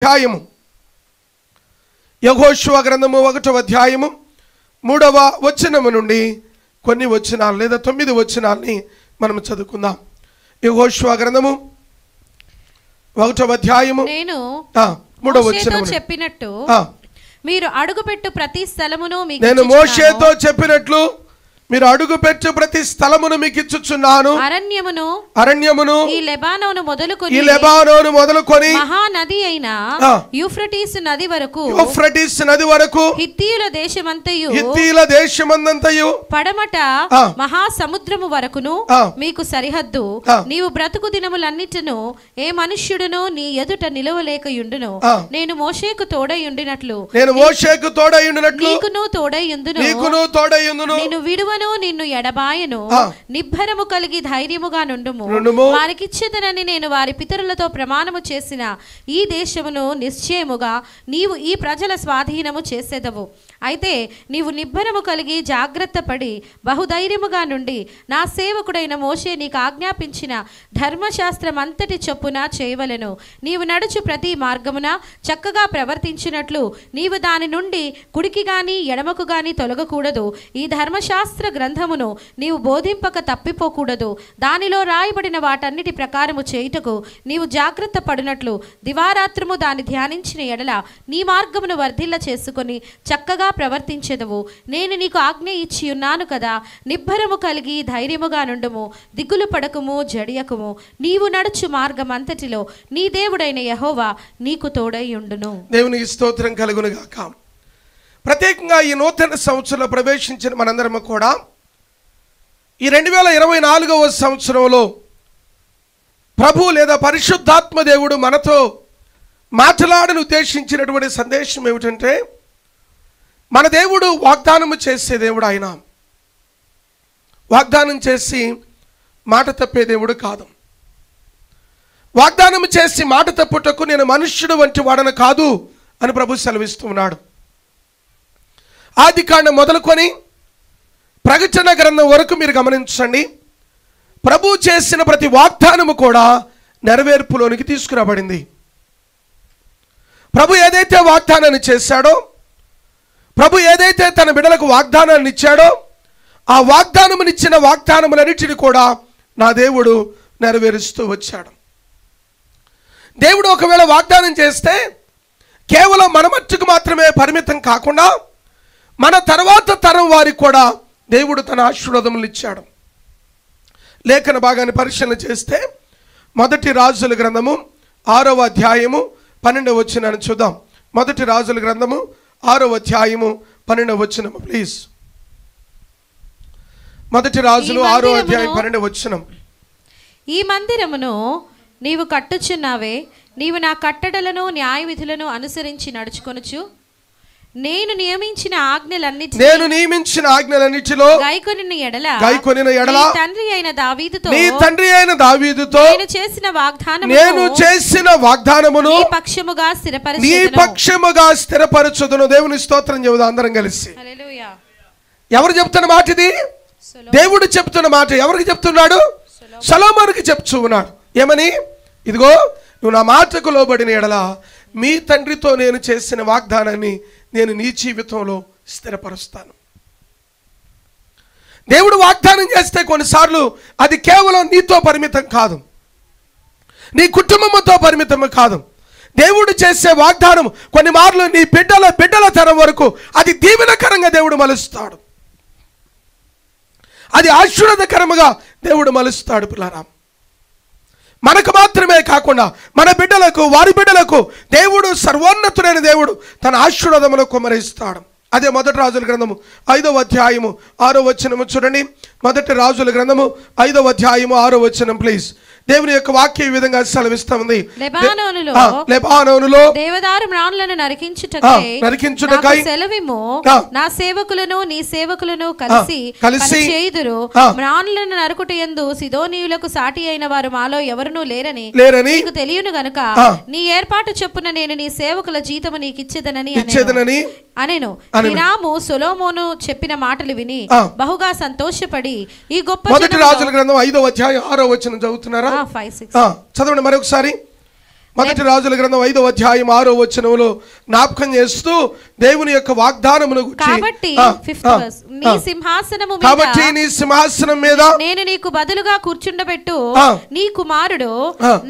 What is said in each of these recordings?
అధ్యాయము యెహోషువ గ్రంథము 1వ అధ్యాయము 3వ వచనము నుండి కొన్ని వచనాలు లేదా 9 వచనాల్ని మనం చదువుకుందాం. యెహోషువ గ్రంథము 1వ అధ్యాయము నేను 3వ వచనము చెప్పినట్టు మీరు అడుగుపెట్టు ప్రతి స్థలమును మీకు నేను మోషేతో చెప్పినట్లు మీరు అడుగుపెట్టు ప్రతి స్థలమును మీకు ఇచ్చుచున్నాను. అరణ్యమును ఈ లెబానోను మొదలుకొని మహానది అయిన యూఫ్రటీస్ నది వరకు హిత్తీయుల దేశమంతయు పడమట మహాసముద్రము వరకును మీకు సరిహద్దు. నీవు బ్రతుకు దినములన్నిటిను ఏ మనుష్యుడును నీ ఎదుట నిలవలేకయుండును. నేను మోషేకు తోడయుండినట్లు నీకును తోడయుందును. నేను విడువ నిన్ను ఎడబాయను. నిబ్బరము కలిగి ధైర్యముగా నుండుము. వారికిచ్చేదనని నేను వారి పితరులతో ప్రమాణము చేసిన ఈ దేశమును నిశ్చయముగా నీవు ఈ ప్రజల స్వాధీనము చేసేదవు. అయితే నీవు నిబ్బరము కలిగి జాగ్రత్త పడి బహుధైర్యముగా నుండి నా సేవకుడైన మోషే నీకు ఆజ్ఞాపించిన ధర్మశాస్త్రం అంతటి చొప్పున చేయవలెను. నీవు నడుచు ప్రతి మార్గమున చక్కగా ప్రవర్తించినట్లు నీవు దాని నుండి కుడికి గాని ఎడమకు గాని తొలగకూడదు. ఈ ధర్మశాస్త్ర గ్రంథమును నీవు బోధింపక తప్పిపోకూడదు. దానిలో రాయబడిన వాటన్నిటి ప్రకారము చేయుటకు నీవు జాగ్రత్త పడినట్లు దివారాత్రము దాన్ని ధ్యానించిన ఎడల నీ మార్గమును వర్ధిల్ల చేసుకొని చక్కగా ప్రవర్తించెదవు. నేను నీకు ఆజ్ఞ ఇచ్చి ఉన్నాను కదా. నిబ్బరము కలిగి ధైర్యముగా నుండుము. దిగులు పడకుము, జడియకుము. నీవు నడుచు మార్గం అంతటిలో నీ దేవుడైన యెహోవా నీకు తోడై ఉండును. దేవునికి స్తోత్రం కలుగును గాక. ప్రత్యేకంగా ఈ నూతన సంవత్సరంలో ప్రవేశించిన మనందరము కూడా ఈ 2024వ సంవత్సరంలో ప్రభు లేదా పరిశుద్ధాత్మ దేవుడు మనతో మాట్లాడని ఉద్దేశించినటువంటి సందేశం ఏమిటంటే, మన దేవుడు వాగ్దానము చేసే దేవుడు. ఆయన వాగ్దానం చేసి మాట తప్పే దేవుడు కాదు. వాగ్దానం చేసి మాట తప్పుటకు నేను మనుష్యుడు వంటి వాడను కాదు అని ప్రభు సెలవిస్తూ ఉన్నాడు. ఆదికాండం మొదలుకొని ప్రకటన గ్రంథం వరకు మీరు గమనించండి. ప్రభు చేసిన ప్రతి వాగ్దానము కూడా నెరవేర్పులోనికి తీసుకురాబడింది. ప్రభు ఏదైతే వాగ్దానాన్ని చేశాడో, ప్రభు ఏదైతే తన బిడ్డలకు వాగ్దానాన్ని ఇచ్చాడో, ఆ వాగ్దానమునిచ్చిన వాగ్దానములన్నిటిని కూడా నా దేవుడు నెరవేరుస్తూ వచ్చాడు. దేవుడు ఒకవేళ వాగ్దానం చేస్తే కేవలం మన మట్టుకు మాత్రమే పరిమితం కాకుండా మన తర్వాత తరం వారికి కూడా దేవుడు తన ఆశీర్వాదములు ఇచ్చాడు. లేఖన భాగాన్ని పరిశీలన చేస్తే మొదటి రాజుల గ్రంథము 6వ అధ్యాయము 12వ వచనాన్ని చూద్దాం. మొదటి రాజుల గ్రంథము 6వ అధ్యాయము 12వ వచనం ప్లీజ్. మొదటి రాజులు 6వ అధ్యాయం 12వ వచనం. ఈ మందిరమును నీవు కట్టుచున్నావే, నీవు నా కట్టడలను న్యాయ విధులను అనుసరించి నడుచుకొనుచు నేను నియమించిన ఆజ్ఞలన్నిటిలో గైకొనిన ఎడల నీ తండ్రి అయిన దావీదుతో నేను చేసిన వాగ్దానమును నీ పక్షముగా స్థిరపరచుదును. దేవుని స్తోత్రం చెబుదాం అందరం కలిసి. హల్లెలూయా. ఎవరు చెప్తున్న మాట ఇది? దేవుడు చెప్తున్న మాట. ఎవరికి చెప్తున్నాడు? సొలొమోనుకి చెప్తూ ఉన్నాడు. ఏమని? ఇదిగో నువ్వు నా మాటకు లోబడిన ఎడల మీ తండ్రితో నేను చేసిన వాగ్దానాన్ని నేను నీ జీవితంలో స్థిరపరుస్తాను. దేవుడు వాగ్దానం చేస్తే కొన్నిసార్లు అది కేవలం నీతో పరిమితం కాదు, నీ కుటుంబంతో పరిమితం కాదు. దేవుడు చేసే వాగ్దానం కొన్ని మార్లు నీ బిడ్డల తరం వరకు అది దీవెనకరంగా దేవుడు మలుస్తాడు. అది ఆశీర్వాదకరముగా దేవుడు మలుస్తాడు. పిల్లరా, మనకు మాత్రమే కాకుండా మన బిడ్డలకు, వారి బిడ్డలకు దేవుడు సర్వోన్నతుడైన దేవుడు తన ఆశీర్వాదమును కుమ్మరిస్తాడు. అదే మొదటి రాజుల గ్రంథము 5వ అధ్యాయము 6వ వచనము చూడండి. మొదటి రాజుల గ్రంథము 5వ అధ్యాయము 6వ వచనం ప్లీజ్. దేవుని యొక్క వాక్యం ఈ విధంగా సెలవిస్తుంది. లెబానోనులో దేవదారు మ్రానులను నరికించుటకై సెలవిమ్ము. నా సేవకులను నీ సేవకులను కలిసి చేయుదురు. మ్రానులను నరుకుటయందు సిదోనీయులకు సాటి అయిన వారు మాలో ఎవరునూ లేరని నీకు తెలియను గనుక నీ ఏర్పాటు చొప్పున నేను నీ సేవకుల జీతము నీకు ఇచ్చేదనని అనెను. హిరాము సొలొమోను చెప్పిన మాటలు విని బహుగా సంతోషపడి ఈ గొప్ప మొదటి రాజుల గ్రంథం 5వ అధ్యాయం 6వ వచనం చదువుతున్నారా? చదవండి మరొకసారి. మొదటి రాజుల గ్రంథం 5వ అధ్యాయం 6వ వచనంలో జ్ఞాపకం చేస్తూ దేవుని యొక్క వాగ్దానమును కాబట్టి నీ సింహాసనం మీద నేను నీకు బదులుగా కూర్చుండబెట్టు నీ కుమారుడు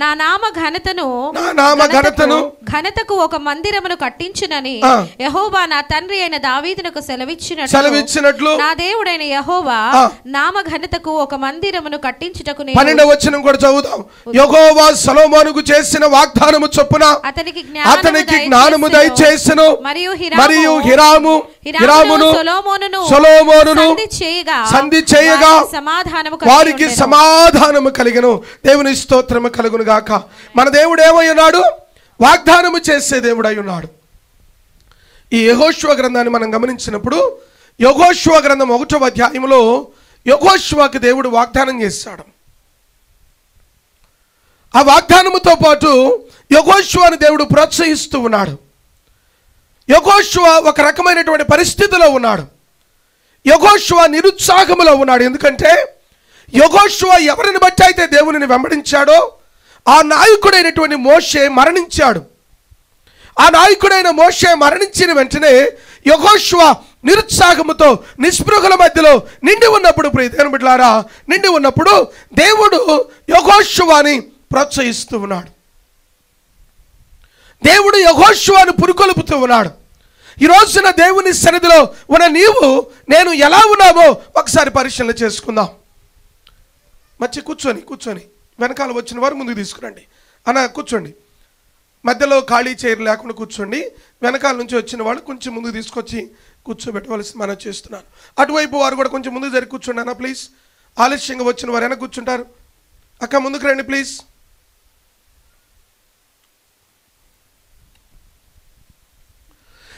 నా నామ ఘనతకు ఒక మందిరమును కట్టించునని యెహోవా నా తండ్రి అయిన దావీదునకు సెలవిచ్చినట్లు నా దేవుడైన యెహోవా నామ ఘనతకు ఒక మందిరమును కట్టించుటకు 12వ వచనం కూడా చదువుదాం. యెహోవా సొలొమోనుకు చేసిన వాగ్దానము చొప్పున అతనికి జ్ఞానము దయచేసెను మరియు హిరామును సొలొమోనును సంధి చేయగా వారికి సమాధానము కలిగెను. దేవుని స్తోత్రము కలుగును గాక. మన దేవుడు ఏమై ఉన్నాడు? వాగ్దానము చేసే దేవుడై ఉన్నాడు. ఈ యెహోషువ గ్రంథాన్ని మనం గమనించినప్పుడు యెహోషువ గ్రంథం 1వ అధ్యాయంలో యెహోషువకు దేవుడు వాగ్దానం చేశాడు. ఆ వాగ్దానముతో పాటు యెహోషువను దేవుడు ప్రోత్సహిస్తూ ఉన్నాడు. యెహోషువ ఒక రకమైనటువంటి పరిస్థితిలో ఉన్నాడు. యెహోషువ నిరుత్సాహములో ఉన్నాడు. ఎందుకంటే యెహోషువ ఎవరిని బట్టి అయితే దేవునిని వెంబడించాడో ఆ నాయకుడైనటువంటి మోషే మరణించాడు. ఆ నాయకుడైన మోషే మరణించిన వెంటనే యెహోషువ నిరుత్సాహముతో నిస్పృహల మధ్యలో నిండి ఉన్నప్పుడు, ప్రియదేవుని బిడ్డలారా, నిండి ఉన్నప్పుడు దేవుడు యెహోషువని ప్రోత్సహిస్తూ ఉన్నాడు. దేవుడు యెహోషువను పురుకొల్పుతూ ఉన్నాడు. ఈ రోజున దేవుని సన్నిధిలో ఉన్న నీవు నేను ఎలా ఉన్నామో ఒకసారి పరిశీలన చేసుకుందాం. మంచి కూర్చొని వెనకాల వచ్చిన వారు ముందుకు తీసుకురండి. అన్న కూర్చోండి, మధ్యలో ఖాళీ చైర్ లేకుండా కూర్చోండి. వెనకాల నుంచి వచ్చిన వాళ్ళు కొంచెం ముందుకు తీసుకొచ్చి కూర్చోబెట్టవలసి మనం చేస్తున్నాను. అటువైపు వారు కూడా కొంచెం ముందుకు జరిగి కూర్చోండి అన్న ప్లీజ్. ఆలస్యంగా వచ్చిన వారు వెనక కూర్చుంటారు. అక్క ముందుకు రండి ప్లీజ్.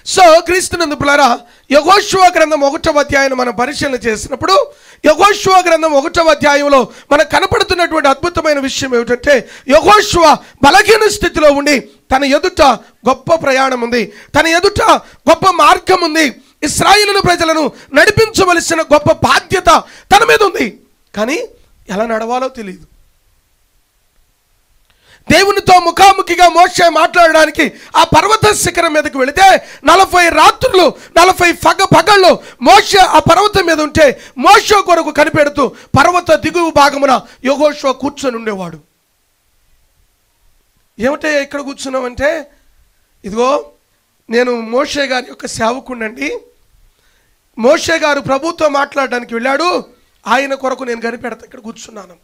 సో క్రీస్తునందు ప్రియులారా, యెహోషువ గ్రంథం 1వ అధ్యాయాన్ని మనం పరిశీలన చేసినప్పుడు యెహోషువ గ్రంథం 1వ అధ్యాయంలో మనకు కనపడుతున్నటువంటి అద్భుతమైన విషయం ఏమిటంటే యెహోషువ బలహీన స్థితిలో ఉండి తన ఎదుట గొప్ప ప్రయాణం ఉంది, తన ఎదుట గొప్ప మార్గం ఉంది. ఇశ్రాయేలు ప్రజలను నడిపించవలసిన గొప్ప బాధ్యత తన మీద ఉంది. కానీ ఎలా నడవాలో తెలియదు. దేవునితో ముఖాముఖిగా మోషే మాట్లాడడానికి ఆ పర్వత శిఖరం మీదకి వెళితే 40 రాత్రులు 40 పగళ్ళు మోషే ఆ పర్వతం మీద ఉంటే మోషే కొరకు కనిపెడుతూ పర్వత దిగువ భాగమున యెహోషువ కూర్చొని ఉండేవాడు. ఏమిటే ఇక్కడ కూర్చున్నామంటే, ఇదిగో నేను మోషే గారి యొక్క సేవకుడినండి. మోషే గారు ప్రభుతో మాట్లాడడానికి వెళ్ళాడు, ఆయన కొరకు నేను కనిపెడతా ఇక్కడ కూర్చున్నాను.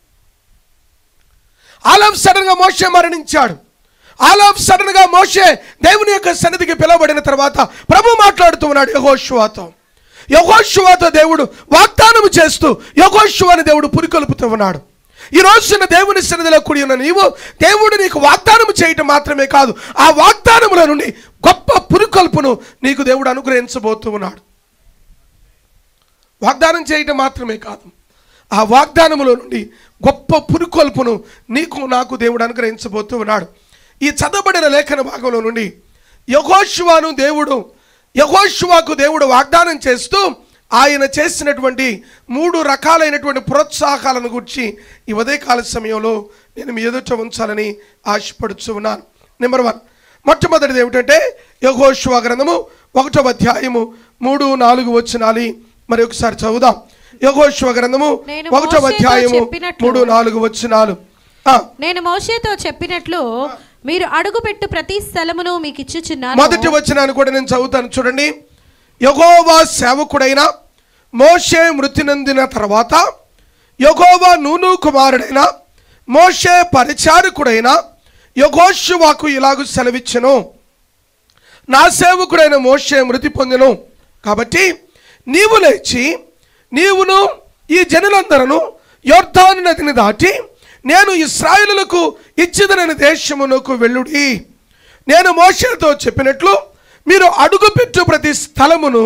ఆల్ ఆఫ్ సడన్ గా మోషే మరణించాడు. ఆల్ ఆఫ్ సడన్ గా మోషే దేవుని యొక్క సన్నిధికి పిలువబడిన తర్వాత ప్రభు మాట్లాడుతూ ఉన్నాడు యెహోషువతో దేవుడు వాగ్దానం చేస్తూ యెహోషువని దేవుడు పురికొల్పుతూ ఉన్నాడు. ఈ రోజున దేవుని సన్నిధిలో కూడి ఉన్న నీవు దేవుడు నీకు వాగ్దానం చేయటం మాత్రమే కాదు, ఆ వాగ్దానముల నుండి గొప్ప పురికొల్పును నీకు దేవుడు అనుగ్రహించబోతూ ఉన్నాడు. వాగ్దానం చేయటం మాత్రమే కాదు, ఆ వాగ్దానములో నుండి గొప్ప పురికొల్పును నీకు నాకు దేవుడు అనుగ్రహించబోతూ ఉన్నాడు. ఈ చదవబడిన లేఖన భాగంలో నుండి యెహోషువకు దేవుడు వాగ్దానం చేస్తూ ఆయన చేసినటువంటి 3 రకాలైనటువంటి ప్రోత్సాహాలను గురించి ఈ ఉదయకాల సమయంలో నేను మీ ఎదుట ఉంచాలని ఆశపడుతూ ఉన్నాను. నెంబర్ 1, మొట్టమొదటిది ఏమిటంటే యెహోషువ గ్రంథము 1వ అధ్యాయము 3-4 వచనాలు మరి ఒకసారి చదువుదాం. యెహోషువ గ్రంథము 1వ అధ్యాయము 3-4 వచనాలు. నేను మోషేతో చెప్పినట్లు మీరు అడుగుపెట్టు ప్రతి స్థలమును మీకు ఇచ్చుచున్నాను. మొదటి వచనాన్ని కూడా నేను చదువుతాను చూడండి. యెహోవా సేవకుడైన మోషే మృతి నొందిన తర్వాత యెహోవా నూను కుమారుడైన మోషే పరిచారకుడైన యెహోషువకు ఇలాగు సెలవిచ్చెను, నా సేవకుడైన మోషే మృతి పొందెను. కాబట్టి నీవు లేచి నీవును ఈ జనులందరూ యొర్దాను నదిని దాటి నేను ఇశ్రాయేలులకు ఇచ్చిదనని దేశమునకు వెళ్ళుడి. నేను మోషేతో చెప్పినట్లు మీరు అడుగుపెట్టు ప్రతి స్థలమును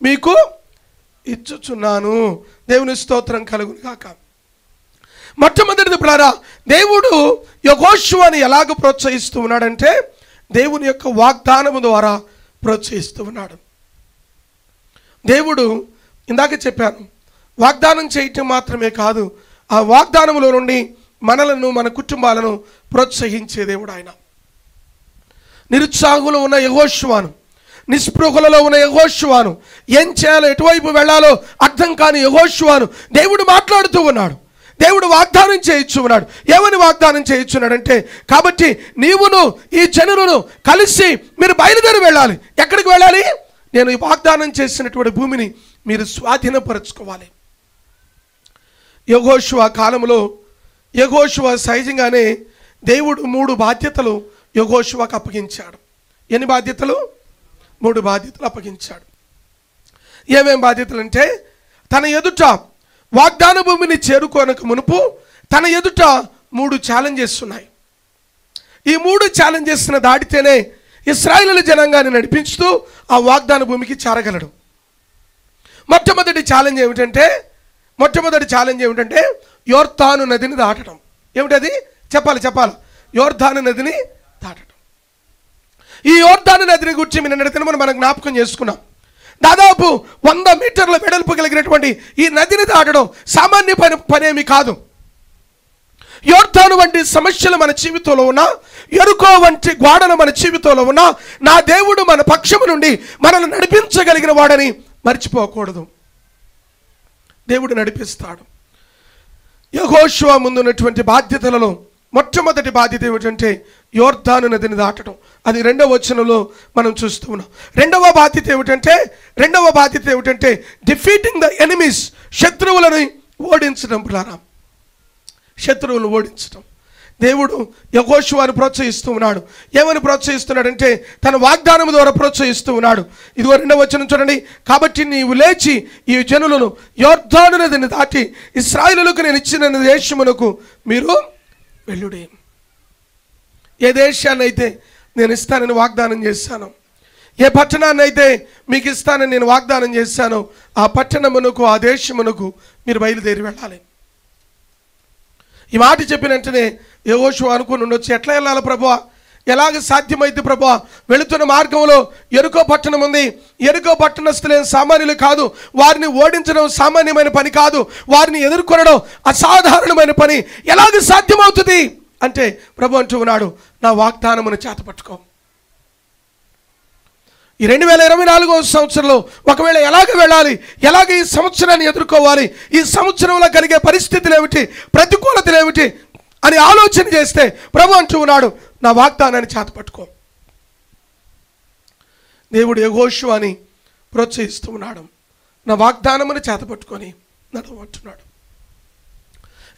మీకు ఇచ్చుచున్నాను. దేవుని స్తోత్రం కలుగును గాక. మొట్టమొదటిది ప్రియులారా, దేవుడు యెహోషువని ఎలాగ ప్రోత్సహిస్తూ ఉన్నాడంటే దేవుని యొక్క వాగ్దానము ద్వారా ప్రోత్సహిస్తూ ఉన్నాడు. దేవుడు ఇందాక చెప్పాను, వాగ్దానం చేయటం మాత్రమే కాదు, ఆ వాగ్దానములో నుండి మనలను మన కుటుంబాలను ప్రోత్సహించే దేవుడు ఆయన. నిరుత్సాహంలో ఉన్న యెహోషువను, నిస్పృహలలో ఉన్న యెహోషువను, ఏం చేయాలో ఎటువైపు వెళ్ళాలో అర్థం కాని యెహోషువను దేవుడు మాట్లాడుతూ ఉన్నాడు. దేవుడు వాగ్దానం చేయొచ్చు ఉన్నాడు. ఏమని వాగ్దానం చేయొచ్చున్నాడంటే, కాబట్టి నీవును ఈ జనులను కలిసి మీరు బయలుదేరి వెళ్ళాలి. ఎక్కడికి వెళ్ళాలి? నేను ఈ వాగ్దానం చేసినటువంటి భూమిని మీరు స్వాధీనపరచుకోవాలి. యెహోషువ కాలంలో యెహోషువ సహజంగానే దేవుడు 3 బాధ్యతలు యెహోషువకు అప్పగించాడు. ఎన్ని బాధ్యతలు? 3 బాధ్యతలు అప్పగించాడు. ఏమేం బాధ్యతలు అంటే, తన ఎదుట వాగ్దాన భూమిని చేరుకోనక మునుపు తన ఎదుట 3 ఛాలెంజెస్ ఉన్నాయి. ఈ 3 ఛాలెంజెస్ను దాటితేనే ఇశ్రాయేలు జనాంగాన్ని నడిపించుతూ ఆ వాగ్దాన భూమికి చేరగలడు. మొట్టమొదటి ఛాలెంజ్ ఏమిటంటే యోర్దాను నదిని దాటడం. ఏమిటది? చెప్పాలి. యోర్దాను నదిని దాటడం. ఈ యోర్దాను నదిని గురించి నిన్నటి మనం జ్ఞాపకం చేసుకున్నాం. దాదాపు 100 మీటర్ల వెడల్పు కలిగినటువంటి ఈ నదిని దాటడం సామాన్య పనేమి కాదు. యోర్దాను వంటి సమస్యలు మన జీవితంలో ఉన్నా, యెరికో వంటి గోడలు మన జీవితంలో ఉన్నా, నా దేవుడు మన పక్షము నుండి మనల్ని నడిపించగలిగిన వాడని మర్చిపోకూడదు. దేవుడు నడిపిస్తాడు. యెహోషువ ముందున్నటువంటి బాధ్యతలలో మొట్టమొదటి బాధ్యత ఏమిటంటే యోర్దాను నదిని దాటడం. అది 2వ వచనంలో మనం చూస్తూ ఉన్నాం. రెండవ బాధ్యత ఏమిటంటే డిఫీటింగ్ ద ఎనిమీస్, శత్రువులను ఓడించడం. శత్రువులను ఓడించడం. దేవుడు యెహోషువను ప్రోత్సహిస్తూ ఉన్నాడు. ఏమని ప్రోత్సహిస్తున్నాడంటే తన వాగ్దానం ద్వారా ప్రోత్సహిస్తూ ఉన్నాడు. ఇదిగో 2వ వచనం చూడండి. కాబట్టి నీవు లేచి ఈ జనులను యోర్దాను నదిని దాటి ఇశ్రాయేలులకు నేను ఇచ్చిన దేశమునకు మీరు వెళ్ళుడి. ఏ దేశాన్ని అయితే నేను ఇస్తానని వాగ్దానం చేశాను, ఏ పట్టణాన్ని అయితే మీకు ఇస్తానని నేను వాగ్దానం చేశానో ఆ పట్టణమునకు, ఆ దేశమునకు మీరు బయలుదేరి వెళ్ళాలి. ఈ మాట చెప్పిన వెంటనే యెహోషువ అనుకుని ఉండొచ్చు, ఎట్లా వెళ్ళాలి ప్రభువా? ఎలాగ సాధ్యమైతే ప్రభువా? వెళుతున్న మార్గంలో యెరికో పట్టణం ఉంది. యెరికో పట్టణస్థులేం సామాన్యులు కాదు. వారిని ఓడించడం సామాన్యమైన పని కాదు. వారిని ఎదుర్కొనడం అసాధారణమైన పని. ఎలాగ సాధ్యమవుతుంది అంటే ప్రభు అంటూ ఉన్నాడు, నా వాగ్దానమును చేతపట్టుకో. ఈ 2024వ సంవత్సరంలో ఒకవేళ ఎలాగ వెళ్ళాలి, ఎలాగ ఈ సంవత్సరాన్ని ఎదుర్కోవాలి, ఈ సంవత్సరంలో కలిగే పరిస్థితులు ఏమిటి, ప్రతికూలతలు ఏమిటి అని ఆలోచన చేస్తే ప్రభు అంటూ ఉన్నాడు, నా వాగ్దానాన్ని చేతపట్టుకో. దేవుడు యెహోషువని ప్రోత్సహిస్తూ ఉన్నాడు. నా వాగ్దానమును చేతపట్టుకొని నడవంటున్నాడు.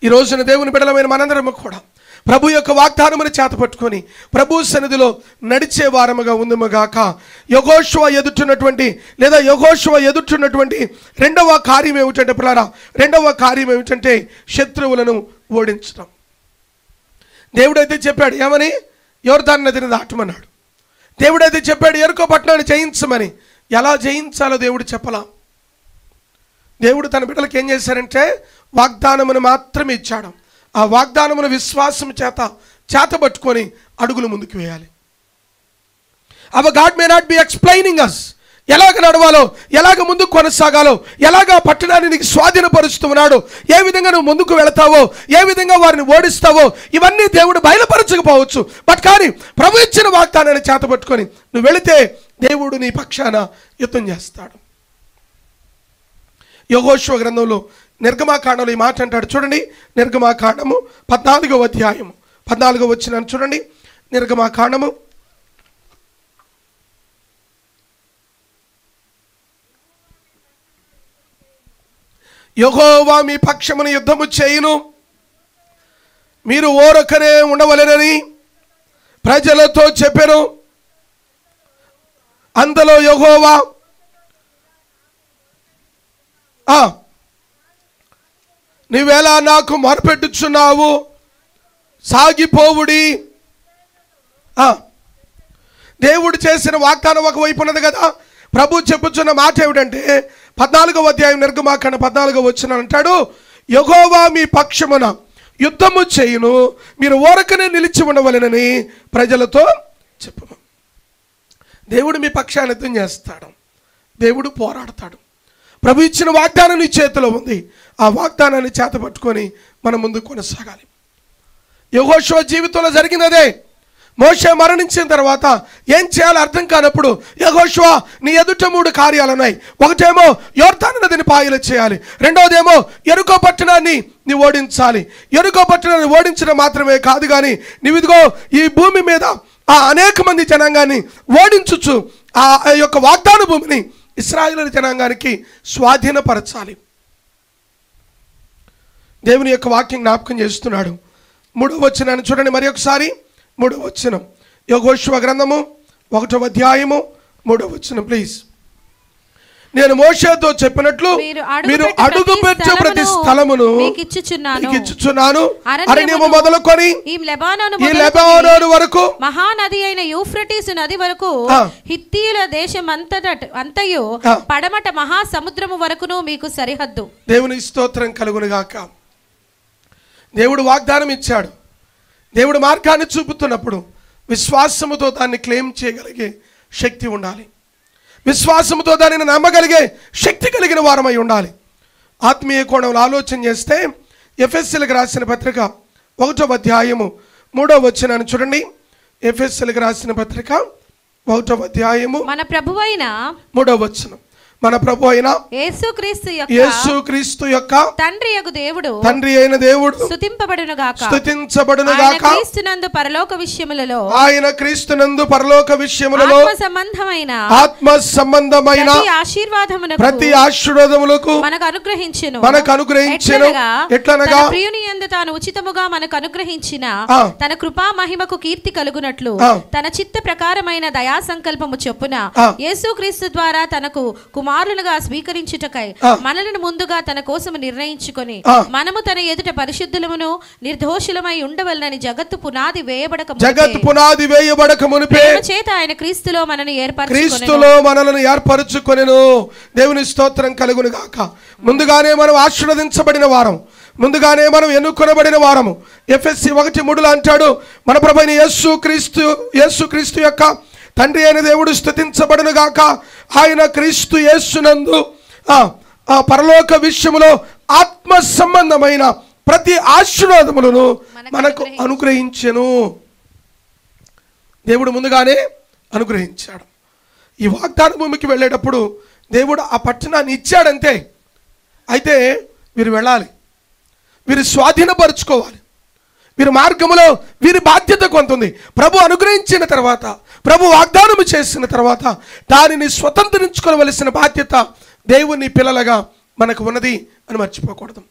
ఈ రోజున దేవుని బిడ్డలమైన మనందరము కూడా ప్రభు యొక్క వాగ్దానమును చేతపట్టుకొని ప్రభు సన్నిధిలో నడిచే వారముగా ఉందముగాక. యెహోషువ ఎదుర్కొన్నటువంటి రెండవ కార్యం ఏమిటంటే శత్రువులను ఓడించడం. దేవుడైతే చెప్పాడు ఏమని? యోర్దాను నదిని దాటమన్నాడు. దేవుడైతే చెప్పాడు యెరికో పట్టణాన్ని జయించమని. ఎలా జయించాలో దేవుడు చెప్పలా. దేవుడు తన బిడ్డలకు ఏం చేశారంటే వాగ్దానమును మాత్రమే ఇచ్చాడు. ఆ వాగ్దానమును విశ్వాసం చేతబట్టుకొని అడుగులు ముందుకు వేయాలి. Our God may not be explaining us. ఎలాగ నడవాలో, ఎలాగ ముందుకు కొనసాగాలో, ఎలాగ పట్టణాన్ని నీకు స్వాధీనపరుస్తున్నాడు, ఏ విధంగా నువ్వు ముందుకు వెళతావో, ఏ విధంగా వారిని ఓడిస్తావో ఇవన్నీ దేవుడు బయలుపరచకపోవచ్చు. బట్ కానీ ప్రభు ఇచ్చిన వాగ్దానాన్ని చేతబట్టుకొని నువ్వు వెళితే దేవుడు నీ పక్షాన యుద్ధం చేస్తాడు. యెహోషువ గ్రంథంలో నిర్గమాకాండంలో ఈ మాట అంటాడు చూడండి. నిర్గమాకాండము 14వ అధ్యాయము 14వ వచనం చూడండి. నిర్గమాకాండము యెహోవా మీ పక్షమున యుద్ధము చేయును, మీరు ఓరకనే ఉండవలెనని ప్రజలతో చెప్పెను. అంతలో యెహోవా నీవేలా నాకు మొరపెట్టుచున్నావు, సాగిపోవుడి. దేవుడు చేసిన వాగ్దానం ఒకవైపు ఉన్నది కదా. ప్రభు చెప్పుచున్న మాట ఏమిటంటే 14వ అధ్యాయం నిర్గమాకాండ 14వ వచనం అంటాడు, యెహోవా మీ పక్షమున యుద్ధము చేయును, మీరు ఓరకనే నిలిచి ఉండవలెనని ప్రజలతో చెప్పు. దేవుడు మీ పక్షాన్ని యుద్ధం చేస్తాడు. దేవుడు పోరాడతాడు. ప్రభు ఇచ్చిన వాగ్దానం నీ చేతిలో ఉంది. ఆ వాగ్దానాన్ని చేతపట్టుకొని మనం ముందుకు కొనసాగాలి. యెహోషువ జీవితంలో జరిగినదే. మోషే మరణించిన తర్వాత ఏం చేయాలో అర్థం కానప్పుడు యెహోషువ నీ ఎదుట 3 కార్యాలు ఉన్నాయి. ఒకటేమో యొర్దాను నదిని పాయలు చేయాలి, రెండోదేమో యెరికో పట్టణాన్ని నీ ఓడించాలి. యెరికో పట్టణాన్ని ఓడించడం మాత్రమే కాదు కానీ నీవిదిగో ఈ భూమి మీద ఆ అనేక మంది జనాంగాన్ని ఓడించుచు ఆ యొక్క వాగ్దాన భూమిని ఇశ్రాయేలు జనాంగానికి స్వాధీనపరచాలి. దేవుని యొక్క వాక్యం జ్ఞాపకం చేస్తున్నాడు. 3వ వచనాన్ని చూడండి మరి ఒకసారి. 3వ వచనం యెహోషువ గ్రంథము 1వ అధ్యాయము 3వ వచనం ప్లీజ్. నేను మోషేతో చెప్పినట్లు మీరు అడుగుపెట్టు ప్రతి స్థలమును ఇచ్చుచున్నాను, అరణ్యము మొదలుకొని ఈ లెబానోను వరకు మహానది అయిన యూఫ్రటీసు నది వరకు హిత్తీయుల దేశం అంతయు పడమట మహాసముద్రము వరకును మీకు సరిహద్దు. దేవుని స్తోత్రం కలుగును గాక. దేవుడు వాగ్దానం ఇచ్చాడు. దేవుడు మార్గాన్ని చూపుతున్నప్పుడు విశ్వాసముతో దాన్ని క్లెయిమ్ చేయగలిగే శక్తి ఉండాలి. విశ్వాసముతో దానిని నమ్మగలిగే శక్తి కలిగిన వారమై ఉండాలి. ఆత్మీయ కోణంలో ఆలోచన చేస్తే ఎఫెసీయులకు రాసిన పత్రిక 1వ అధ్యాయము 3వ వచనాన్ని చూడండి. ఎఫెసీయులకు రాసిన పత్రిక 1వ అధ్యాయము మన ప్రభువైన 3వ వచనం. మన ప్రభు అయిన యేసుక్రీస్తు యొక్క తండ్రి అయిన దేవుడు స్తుతించబడును గాక. ఆయన క్రీస్తునందు పరలోక విషయములలో ఆత్మ సంబంధమైన ప్రతి ఆశీర్వాదములకు మనకు అనుగ్రహించెను. ఎట్లనగా ప్రియుని యందు తాను ఉచితముగా మనకు అనుగ్రహించిన తన కృపా మహిమకు కీర్తి కలుగునట్లు తన చిత్త ప్రకారమైన దయా సంకల్పము చొప్పున యేసుక్రీస్తు ద్వారా తనకు కుమారులుగా స్వీకరించుటకై మనలను ముందుగా తన కోసం నిర్ణయించుకొని మనము తన ఎదుట పరిశుద్ధులమును నిర్దోషులమై ఉండవలనని జగత్తు పునాది వేయబడక మునిపే చేత ఆయన క్రీస్తులో మనలను ఏర్పరచుకొనెను. దేవుని స్తోత్రం కలుగును గాక. ముందుగానే మనం ఆశీర్వదించబడిన వారం, ముందుగానే మనం ఎన్నుకొనబడిన వారము. ఎఫెసీ 1:3 అంటాడు, మన ప్రభువైన యేసుక్రీస్తు యొక్క తండ్రి అయిన దేవుడు స్తుతించబడును గాక. ఆయన క్రీస్తు యేసునందు పరలోక విషయములో ఆత్మ సంబంధమైన ప్రతి ఆశీర్వాదములను మనకు అనుగ్రహించెను. దేవుడు ముందుగానే అనుగ్రహించాడు. ఈ వాగ్దాన భూమికి వెళ్ళేటప్పుడు దేవుడు ఆ పట్టణాన్ని ఇచ్చాడంతే. అయితే వీరు వెళ్ళాలి, వీరు స్వాధీనపరుచుకోవాలి. వీరి మార్గములో వీరి బాధ్యత కొంత ఉంది. ప్రభు అనుగ్రహించిన తర్వాత, ప్రభు వాగ్దానము చేసిన తర్వాత దానిని స్వతంత్రించుకోవలసిన బాధ్యత దేవుని పిల్లలుగా మనకు ఉన్నది అని మర్చిపోకూడదు.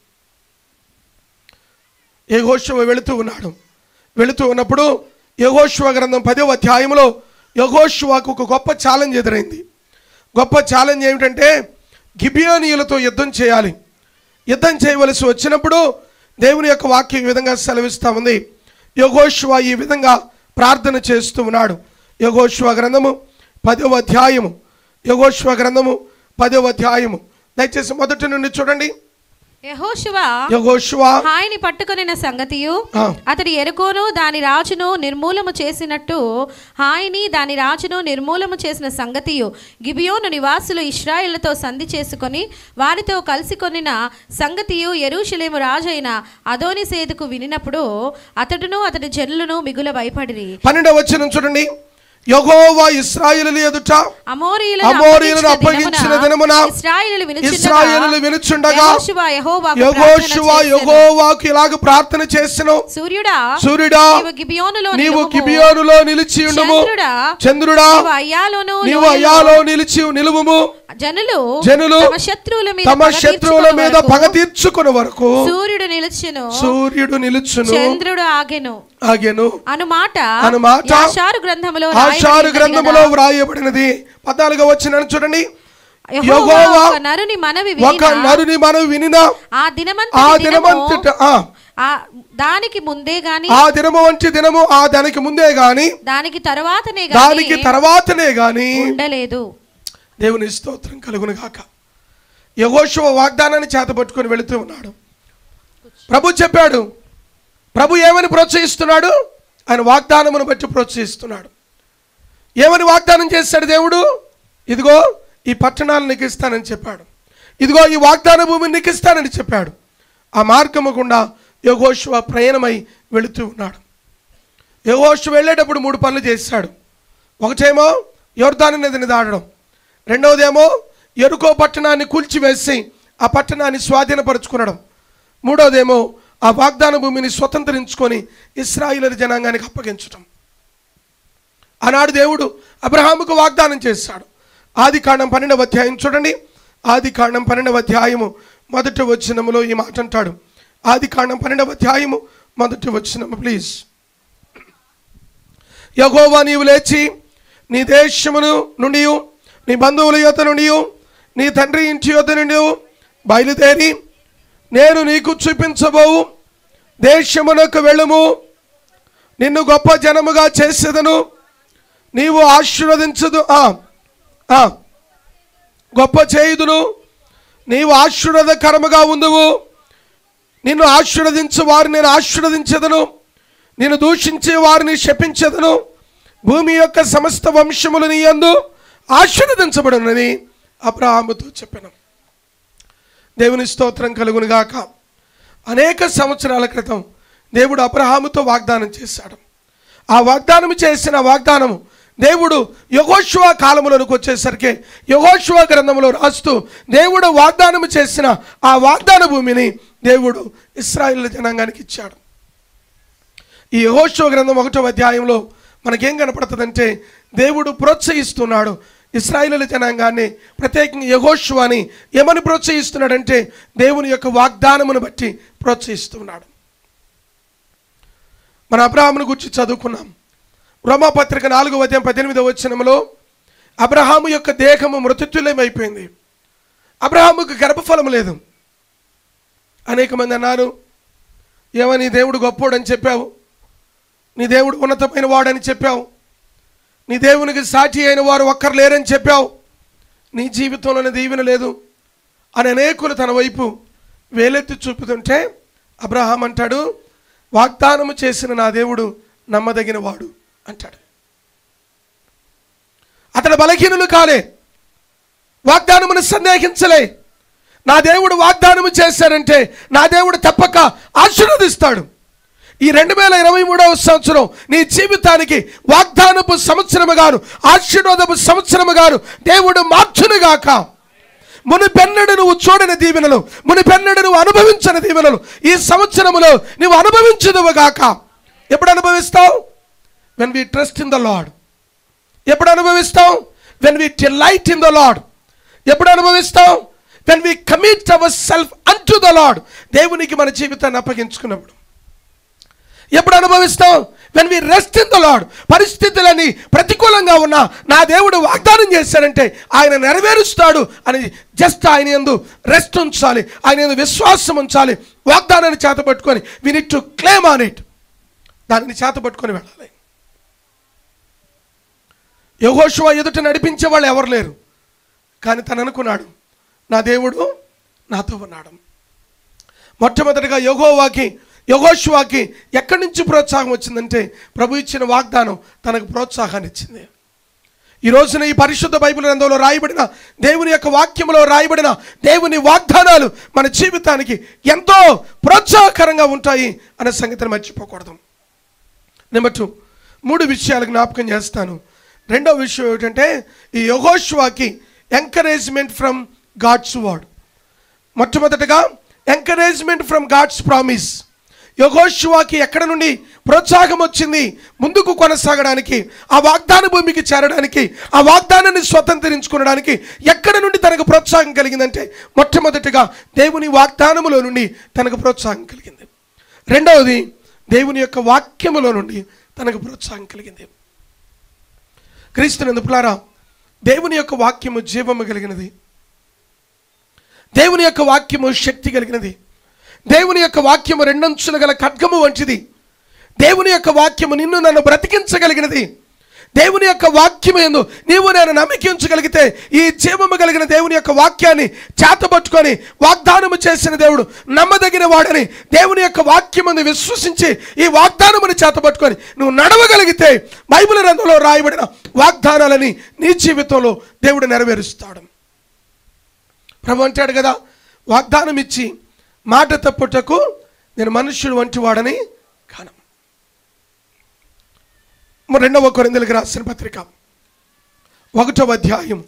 యెహోషువ వెళుతూ ఉన్నప్పుడు యెహోషువ గ్రంథం 10వ అధ్యాయంలో యెహోషువకు ఒక గొప్ప ఛాలెంజ్ ఎదురైంది. గొప్ప ఛాలెంజ్ ఏమిటంటే గిబియోనీయులతో యుద్ధం చేయాలి. యుద్ధం చేయవలసి వచ్చినప్పుడు దేవుని యొక్క వాక్యం ఈ విధంగా సెలవిస్తూ ఉంది. యెహోషువ ఈ విధంగా ప్రార్థన చేస్తూ ఉన్నాడు. యెహోషువ గ్రంథము 10వ అధ్యాయము, యెహోషువ గ్రంథము 10వ అధ్యాయము దయచేసి మొదటి నుండి చూడండి. యెహోషువ హాయిని పట్టుకొనిన సంగతియు అతడు ఎరుకోను దాని రాజును నిర్మూలము చేసినట్టు హాయిని దాని రాజును నిర్మూలము చేసిన సంగతియు గిబియోను నివాసులు ఇశ్రాయేలుతో సంధి చేసుకొని వారితో కలిసి కొనిన సంగతియు యెరూషలేము రాజైన అదోనిసేదుకు వినినప్పుడు అతడును అతడి జనులను మిగుల భయపడిరి. 12వ వచనం చూడండి. యెహోవా ఇశ్రాయేలు ఎదుట అమోరీయులను అప్పగించిన దినమున ఇశ్రాయేలు వినుచుండగా యెహోషువ యెహోవాకు ఇలాగ ప్రార్థన చేసెను. సూర్యుడా నీవు గిబియోనులో నిలిచి ఉండుము, చంద్రుడా నీవు అయ్యాలో నిలువుము. జనులు తమ శత్రువుల మీద పగ తీర్చుకునే వరకు సూర్యుడు నిలుచును, చంద్రుడు ఆగెను అనుమాట ఆషారు గ్రంథములో వ్రాయబడినది. 14వ వచనం చూడండి. యెహోవా ఒక నరుని మనవి వినిన ఆ దినమంతట దానికి ముందే గాని ఆ దినము వంటి దినము ఆ దానికి ముందే గాని దానికి తర్వాతనే గాని ఉండలేదు. దేవుని స్తోత్రం కలుగును గాక. యెహోషువ వాగ్దానాన్ని చేతపట్టుకొని వెళుతూ ఉన్నాడు. ప్రభు చెప్పాడు. ప్రభు ఏమని ప్రోత్సహిస్తున్నాడు? ఆయన వాగ్దానమును బట్టి ప్రోత్సహిస్తున్నాడు. ఏమని వాగ్దానం చేశాడు దేవుడు? ఇదిగో ఈ పట్టణాలను నీకు ఇస్తానని చెప్పాడు. ఇదిగో ఈ వాగ్దాన భూమిని నీకు ఇస్తానని చెప్పాడు. ఆ మార్గము గుండా యెహోషువ ప్రయాణమై వెళుతూ ఉన్నాడు. యెహోషువ వెళ్ళేటప్పుడు 3 పనులు చేశాడు. ఒకటేమో యొర్దాను నదిని దాటడం, రెండవదేమో యెరికో పట్టణాన్ని కూల్చివేసి ఆ పట్టణాన్ని స్వాధీనపరుచుకునడం, మూడవదేమో ఆ వాగ్దాన భూమిని స్వతంత్రించుకొని ఇశ్రాయేలు జనాంగానికి అప్పగించడం. ఆనాడు దేవుడు అబ్రహాముకు వాగ్దానం చేశాడు. ఆదికాండం 12వ అధ్యాయం చూడండి. ఆదికాండం 12వ అధ్యాయము 1వ వచనములో ఈ మాట అంటాడు. ఆదికాండం 12వ అధ్యాయము 1వ వచనము ప్లీజ్. యెహోవా నీవు లేచి నీ దేశమును నుండి, నీ బంధువుల యొద్ద నుండి, నీ తండ్రి ఇంటి యొద్ద నుండి బయలుదేరి నేను నీకు చూపించబోవు దేశమునకు వెళ్ళుము. నిన్ను గొప్ప జనముగా చేసేదను, నీవు ఆశీర్వదించదు గొప్ప చేయుదును, నీవు ఆశీర్వాదకరముగా ఉందువు. నిన్ను ఆశీర్వదించు వారిని నేను ఆశీర్వదించదను, నిన్ను దూషించే వారిని శపించదను. భూమి యొక్క సమస్త వంశములు నీ యందు ఆశీర్వదించబడునని అబ్రహాముతో చెప్పాను. దేవుని స్తోత్రం కలుగును గాక. అనేక సంవత్సరాల క్రితం దేవుడు అబ్రహాముతో వాగ్దానం చేశాడు. ఆ వాగ్దానం చేసిన వాగ్దానము దేవుడు యెహోషువ కాలంలోనికి వచ్చేసరికి యెహోషువ గ్రంథంలో రాస్తూ దేవుడు వాగ్దానం చేసిన ఆ వాగ్దాన భూమిని దేవుడు ఇశ్రాయేలు జనాంగానికి ఇచ్చాడు. ఈ యెహోషువ గ్రంథం 1వ అధ్యాయంలో మనకేం కనపడుతుందంటే దేవుడు ప్రోత్సహిస్తున్నాడు ఇశ్రాయేలు జనాంగాన్ని, ప్రత్యేకంగా యెహోషువని. ఏమని ప్రోత్సహిస్తున్నాడంటే దేవుని యొక్క వాగ్దానమును బట్టి ప్రోత్సహిస్తున్నాడు. మన అబ్రహామును గురించి చదువుకున్నాం. రోమాపత్రిక 4వ అధ్యాయం 18వ వచనంలో అబ్రహాము యొక్క దేహము మృతతుల్యమైపోయింది, అబ్రహాముకు గర్భఫలం లేదు. అనేక మంది అన్నారు, ఏమని దేవుడు గొప్పోడని చెప్పావు, నీ దేవుడు ఉన్నతమైన వాడని చెప్పావు, నీ దేవునికి సాటి అయిన వారు ఒక్కరు లేరని చెప్పావు, నీ జీవితంలోనే దీవెన లేదు అని అనేకులు తన వైపు వేలెత్తి చూపుతుంటే అబ్రహాం అంటాడు, వాగ్దానము చేసిన నా దేవుడు నమ్మదగిన వాడు అంటాడు. అతడు బలహీనులు కాలే, వాగ్దానమును సందేహించలే. నా దేవుడు వాగ్దానము చేశారంటే నా దేవుడు తప్పక ఆశీర్వదిస్తాడు. ఈ 2023వ సంవత్సరం నీ జీవితానికి వాగ్దానపు సంవత్సరము గాను, ఆశీర్వాదపు సంవత్సరము గాను దేవుడు మార్చునుగాక. మునిపెన్నడు నువ్వు చూడని దీవెనలు, మునిపెన్నడు నువ్వు అనుభవించని దీవెనలు ఈ సంవత్సరములో నువ్వు అనుభవించుదువుగాక. ఎప్పుడు అనుభవిస్తావు? when we trust in the Lord. ఎప్పుడు అనుభవిస్తావు? when we delight in the Lord. ఎప్పుడు అనుభవిస్తావు? when we commit ourselves unto the Lord. దేవునికి మన జీవితాన్ని అప్పగించుకున్నప్పుడు. ఎప్పుడు అనుభవిస్తావు? when we rest in the Lord. పరిస్థితులన్నీ ప్రతికూలంగా ఉన్నా నా దేవుడు వాగ్దానం చేశారంటే ఆయన నెరవేరుస్తాడు అని జస్ట్ ఆయన యందు రెస్ట్ ఉంచాలి, ఆయన యందు విశ్వాసం ఉంచాలి. వాగ్దానాన్ని చేతపట్టుకొని we need to claim on it. దానిని చేతపట్టుకొని వెళ్ళాలి. యెహోషువ ఎదుట నడిపించే వాళ్ళు ఎవరు లేరు, కానీ తను అనుకున్నాడు నా దేవుడు నాతో ఉన్నాడు. మొట్టమొదటిగా యెహోషువకి ఎక్కడి నుంచి ప్రోత్సాహం వచ్చిందంటే ప్రభు ఇచ్చిన వాగ్దానం తనకు ప్రోత్సాహాన్ని ఇచ్చింది. ఈ రోజున ఈ పరిశుద్ధ బైబిల్ గ్రంథంలో రాయబడిన దేవుని యొక్క వాక్యంలో రాయబడిన దేవుని వాగ్దానాలు మన జీవితానికి ఎంతో ప్రోత్సాహకరంగా ఉంటాయి అనే సంగతిని మర్చిపోకూడదు. నెంబర్ 2, 3 విషయాలు జ్ఞాపకం చేస్తాను. రెండవ విషయం ఏమిటంటే ఈ యెహోషువకి ఎంకరేజ్మెంట్ ఫ్రమ్ గాడ్స్ వర్డ్. మొట్టమొదటిగా ఎంకరేజ్మెంట్ ఫ్రమ్ గాడ్స్ ప్రామిస్. యెహోషువకి ఎక్కడ నుండి ప్రోత్సాహం వచ్చింది ముందుకు కొనసాగడానికి, ఆ వాగ్దాన భూమికి చేరడానికి, ఆ వాగ్దానాన్ని స్వతంత్రించుకోవడానికి ఎక్కడ నుండి తనకు ప్రోత్సాహం కలిగిందంటే మొట్టమొదటిగా దేవుని వాగ్దానములో నుండి తనకు ప్రోత్సాహం కలిగింది. రెండవది దేవుని యొక్క వాక్యములో నుండి తనకు ప్రోత్సాహం కలిగింది. క్రీస్తునందు ప్రియులారా, దేవుని యొక్క వాక్యము జీవము కలిగినది, దేవుని యొక్క వాక్యము శక్తి కలిగినది, దేవుని యొక్క వాక్యము 2 అంచులు గల ఖడ్గము వంటిది, దేవుని యొక్క వాక్యము నిన్ను నన్ను బ్రతికించగలిగినది. దేవుని యొక్క వాక్యము యందు నీవు నేను నమ్మకించగలిగితే ఈ జీవము కలిగిన దేవుని యొక్క వాక్యాన్ని చేతబట్టుకొని వాగ్దానము చేసిన దేవుడు నమ్మదగిన వాడని దేవుని యొక్క వాక్యమును విశ్వసించి ఈ వాగ్దానమును చేతబట్టుకొని నువ్వు నడవగలిగితే బైబిల్ గ్రంథంలో రాయబడిన వాగ్దానాలని నీ జీవితంలో దేవుడు నెరవేరుస్తాడు. ప్రభు అంటాడు కదా, వాగ్దానం ఇచ్చి మాట తప్పుటకు నేను మనుష్యుడు వంటి వాడని కాను. రెండవ కొరింథీయులకు రాసిన పత్రిక 1వ అధ్యాయం.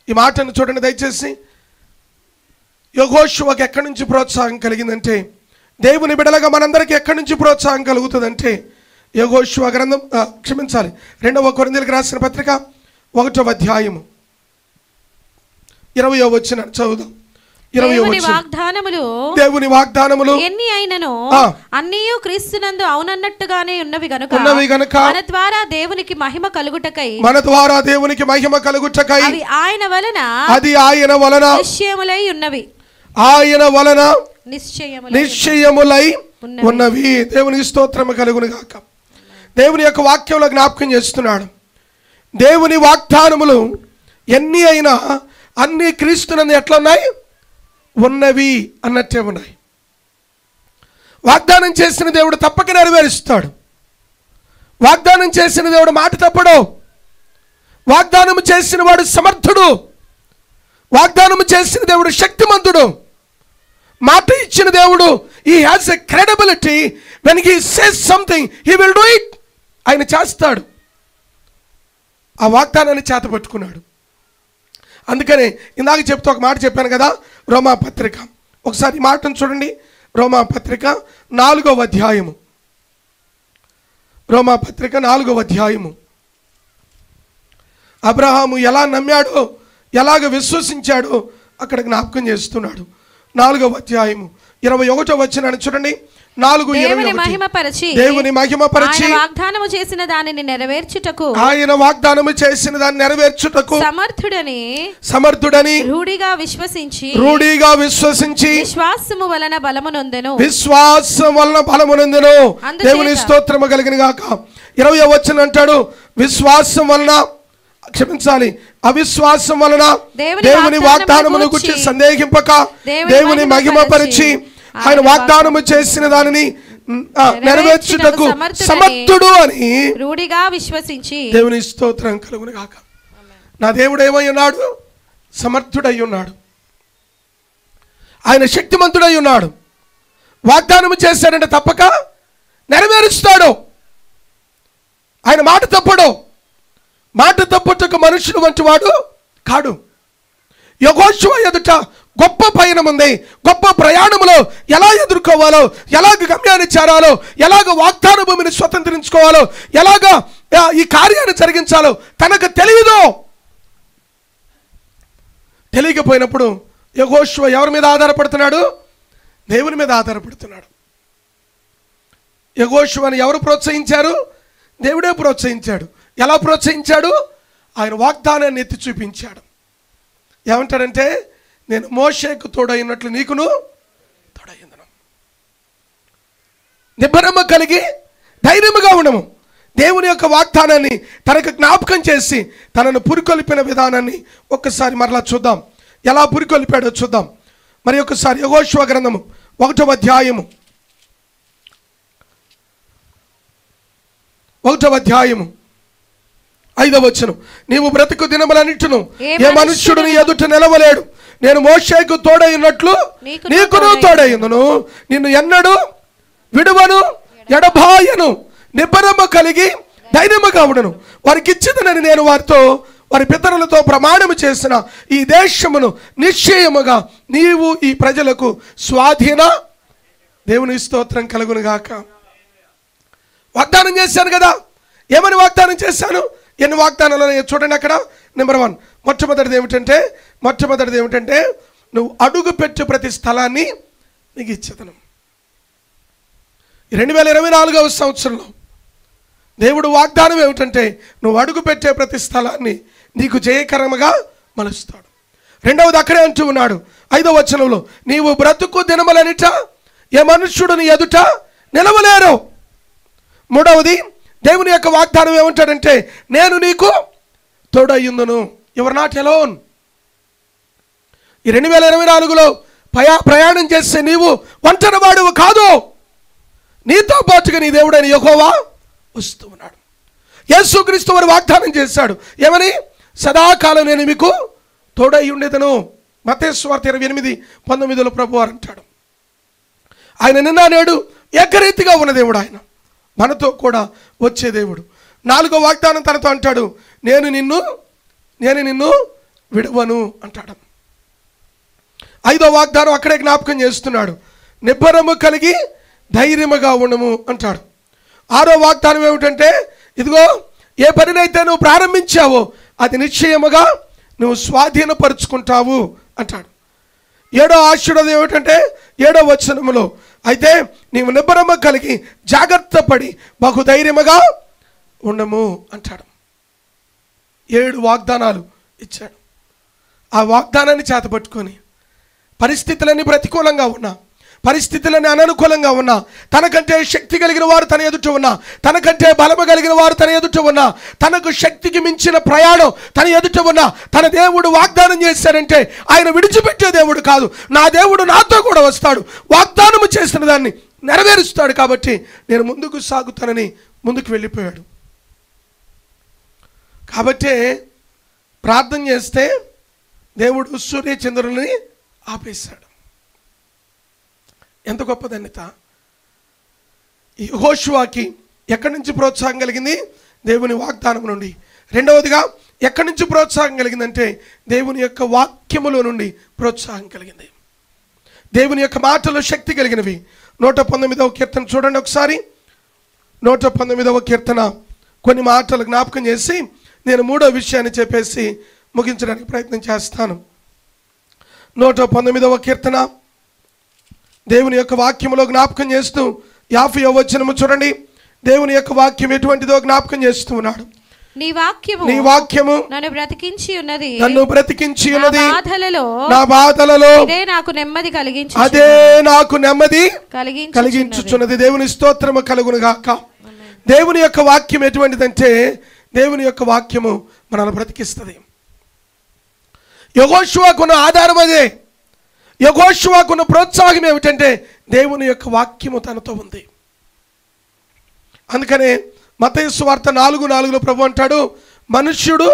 ఈ మాటను చూడండి దయచేసి. యెహోషువకి ఎక్కడి నుంచి ప్రోత్సాహం కలిగిందంటే, దేవుని బిడలగా మనందరికీ ఎక్కడి నుంచి ప్రోత్సాహం కలుగుతుందంటే, యెహోషువ గ్రంథం క్షమించాలి 2వ కొరింథీయులకు రాసిన పత్రిక 1వ అధ్యాయము 20వ వచనం చదువుదాం. దేవుని వాగ్దానములు ఎన్ని అయినను అన్నీయు క్రీస్తునందు అవునన్నట్టుగానే ఉన్నవి గనుక మన ద్వారా దేవునికి మహిమ కలుగుటకై అవి ఆయన వలన నిశ్చయములై ఉన్నవి. ఆయన వలన నిశ్చయములై ఉన్నవి. దేవునికి స్తోత్రము కలుగును గాక. దేవుని యొక్క వాక్యంలో జ్ఞాపకం చేస్తున్నాడు. దేవుని వాగ్దానములు ఎన్ని అయినా అన్ని క్రీస్తునందు ఎట్లా ఉన్నాయి? ఉన్నవి అన్నట్టే ఉన్నాయి. వాగ్దానం చేసిన దేవుడు తప్పక నెరవేరుస్తాడు. వాగ్దానం చేసిన దేవుడు మాట తప్పడు. వాగ్దానం చేసిన వాడు సమర్థుడు. వాగ్దానం చేసిన దేవుడు శక్తిమంతుడు. మాట ఇచ్చిన దేవుడు he has a credibility. when he says something he will do it. ఆయన చేస్తాడు. ఆ వాగ్దానాన్ని చేతపట్టుకున్నాడు. అందుకనే ఇందాక చెప్తూ ఒక మాట చెప్పాను కదా, రోమా పత్రిక ఒకసారి మాటను చూడండి. రోమా పత్రిక 4వ అధ్యాయము. రోమా పత్రిక 4వ అధ్యాయము. అబ్రహాము ఎలా నమ్మాడో, ఎలాగ విశ్వసించాడో అక్కడ జ్ఞాపకం చేస్తున్నాడు. 4వ అధ్యాయము 21వ వచనాన్ని చూడండి. దేవుని మహిమపరచి ఆయన వాగ్దానము చేసిన దానిని నెరవేర్చుటకు సమర్థుడని రూఢిగా విశ్వసించి విశ్వాసము వలన బలమునొందెను. దేవుని స్తోత్రము కలిగిన గాక. 20వ వచనం అంటాడు, విశ్వాసం వలన క్షమించాలి అవిశ్వాసం వలన దేవుని వాగ్దానమును గురించి సందేహింపక దేవుని మహిమపరిచి ఆయన వాగ్దానము చేసిన దానిని నెరవేర్చుటకు సమర్థుడు అని రూఢిగా విశ్వసించి. దేవుని స్తోత్రం కలుగును గాక. నా దేవుడు ఏమై ఉన్నాడు? సమర్థుడై ఉన్నాడు. ఆయన శక్తిమంతుడై ఉన్నాడు. వాగ్దానము చేశాడంటే తప్పక నెరవేరుస్తాడు. ఆయన మాట తప్పడు. మాట తప్పుటకు మనుషుడు వంటి వాడు కాడు. యెహోషువ ఎదుట గొప్ప పయనం ఉంది. గొప్ప ప్రయాణములో ఎలా ఎదుర్కోవాలో, ఎలాగ గమ్యాన్ని చేరాలో, ఎలాగ వాగ్దాన భూమిని స్వతంత్రించుకోవాలో, ఎలాగ ఈ కార్యాన్ని జరిగించాలో తనకు తెలియదు. తెలియకపోయినప్పుడు యెహోషువ ఎవరి మీద ఆధారపడుతున్నాడు? దేవుని మీద ఆధారపడుతున్నాడు. యెహోషువని ఎవరు ప్రోత్సహించారు? దేవుడే ప్రోత్సహించాడు. ఎలా ప్రోత్సహించాడు? ఆయన వాగ్దానాన్ని ఎత్తి చూపించాడు. ఏమంటాడంటే, నేను మోషేకు తోడైనట్లు నీకును తోడైందను. నిబ్బరము కలిగి ధైర్యముగా ఉండము. దేవుని యొక్క వాగ్దానాన్ని తనకు జ్ఞాపకం చేసి తనను పురికొల్పిన విధానాన్ని ఒక్కసారి మరలా చూద్దాం. ఎలా పురికొల్పాడో చూద్దాం. మరి ఒకసారి యెహోషువ గ్రంథము 1వ అధ్యాయము 5వ వచనం. నీవు బ్రతుకు దినములన్నిటిను ఏ మనుష్యుడిని ఎదుట నిలవలేడు. నేను మోషేకు తోడైనట్లు నీకును తోడైందును. నిన్ను ఎన్నడూ విడువను ఎడబాయను. నిబ్బరము కలిగి ధైర్యముగా ఉండను. వారికి ఇచ్చిదనని నేను వారితో వారి పితరులతో ప్రమాణము చేసిన ఈ దేశమును నిశ్చయముగా నీవు ఈ ప్రజలకు స్వాధీన. దేవుని స్తోత్రం కలుగును గాక. వాగ్దానం చేశాను కదా. ఏమని వాగ్దానం చేశాను? ఎన్ని వాగ్దానాలు చూడండి అక్కడ. నెంబర్ 1 మొట్టమొదటిది ఏమిటంటే నువ్వు అడుగు పెట్టు ప్రతి స్థలాన్ని నీకు ఇచ్చేదను. 2024వ సంవత్సరంలో దేవుడు వాగ్దానం ఏమిటంటే నువ్వు అడుగు పెట్టే ప్రతి స్థలాన్ని నీకు జయకరముగా మలుస్తాడు. రెండవది అక్కడే అంటూ ఉన్నాడు 5వ వచనంలో, నీవు బ్రతుకు దినములనిట ఏ మనుష్యుడిని ఎదుట నిలవలేరు. మూడవది దేవుని యొక్క వాగ్దానం ఏమంటాడంటే, నేను నీకు తోడయ్యుందును. Your not alone. ఈ 2024లో ప్రయాణం చేసే నీవు ఒంటరి వాడువు కాదు. నీతో పాటుగా నీ దేవుడైన యెహోవా వస్తూ ఉన్నాడు. యేసుక్రీస్తు వారు వాగ్దానం చేశాడు. ఏమని? సదాకాలం నేను మీకు తోడై ఉండేదను. మత్తయి సువార్త 28:19 ప్రభువారు అంటాడు. ఆయన నిన్న నేడు ఏకరీతిగా ఉన్న దేవుడు. ఆయన మనతో కూడా వచ్చే దేవుడు. 4వ వాగ్దానం తనతో అంటాడు, నేను నిన్ను విడవను అంటాడు. 5వ వాగ్దానం అక్కడే జ్ఞాపకం చేస్తున్నాడు, నిబ్బరము కలిగి ధైర్యముగా ఉండము అంటాడు. 6వ వాగ్దానం ఏమిటంటే, ఇదిగో ఏ పనినైతే నువ్వు ప్రారంభించావో అది నిశ్చయముగా నువ్వు స్వాధీనపరుచుకుంటావు అంటాడు. 7వ ఆశీర్వాదం ఏమిటంటే 7వ వచనములో, అయితే నీవు నిబ్బరము కలిగి జాగ్రత్త పడి బహుధైర్యముగా ఉండము అంటాడు. 7 వాగ్దానాలు ఇచ్చాడు. ఆ వాగ్దానాన్ని చేతపట్టుకొని పరిస్థితులన్నీ ప్రతికూలంగా ఉన్నా, పరిస్థితులన్నీ అననుకూలంగా ఉన్నా, తనకంటే శక్తి కలిగిన వారు తన ఎదుట ఉన్నా, తనకంటే బలము కలిగిన వారు తన ఎదుట ఉన్నా, తనకు శక్తికి మించిన ప్రయాణం తన ఎదుట ఉన్నా, తన దేవుడు వాగ్దానం చేశారంటే ఆయన విడిచిపెట్టే దేవుడు కాదు. నా దేవుడు నాతో కూడా వస్తాడు, వాగ్దానము చేసిన దాన్ని నెరవేరుస్తాడు, కాబట్టి నేను ముందుకు సాగుతానని ముందుకు వెళ్ళిపోయాడు. కాబట్టి ప్రార్థన చేస్తే దేవుడు సూర్యచంద్రులని ఆపేశాడు. ఎంత గొప్ప ధన్యత! యెహోషువకి ఎక్కడి నుంచి ప్రోత్సాహం కలిగింది? దేవుని వాగ్దానం నుండి. రెండవదిగా ఎక్కడి నుంచి ప్రోత్సాహం కలిగిందంటే దేవుని యొక్క వాక్యములో నుండి ప్రోత్సాహం కలిగింది. దేవుని యొక్క మాటలు శక్తి కలిగినవి. 119వ కీర్తన చూడండి ఒకసారి. 119వ కీర్తన కొన్ని మాటలు జ్ఞాపకం చేసి నేను 3వ విషయాన్ని చెప్పేసి ముగించడానికి ప్రయత్నం చేస్తాను. 119వ కీర్తన దేవుని యొక్క వాక్యములో జ్ఞాపకం చేస్తూ 50వ వచనము చూడండి. దేవుని యొక్క వాక్యం ఎటువంటిదో జ్ఞాపకం చేస్తూ ఉన్నాడు. నీ వాక్యము నన్ను బ్రతికించి ఉన్నది, నా బాధలలో అదే నాకు నెమ్మది కలిగించుచున్నది. దేవుని స్తోత్రము కలుగును గాక. దేవుని యొక్క వాక్యం ఎటువంటిదంటే దేవుని యొక్క వాక్యము మనల్ని బ్రతికిస్తుంది. యెహోషువకున్న ఆధారం అదే. యెహోషువకున్న ప్రోత్సాహం ఏమిటంటే దేవుని యొక్క వాక్యము తనతో ఉంది. అందుకనే మత్తయి సువార్త 4:4లో ప్రభు అంటాడు, మనుష్యుడు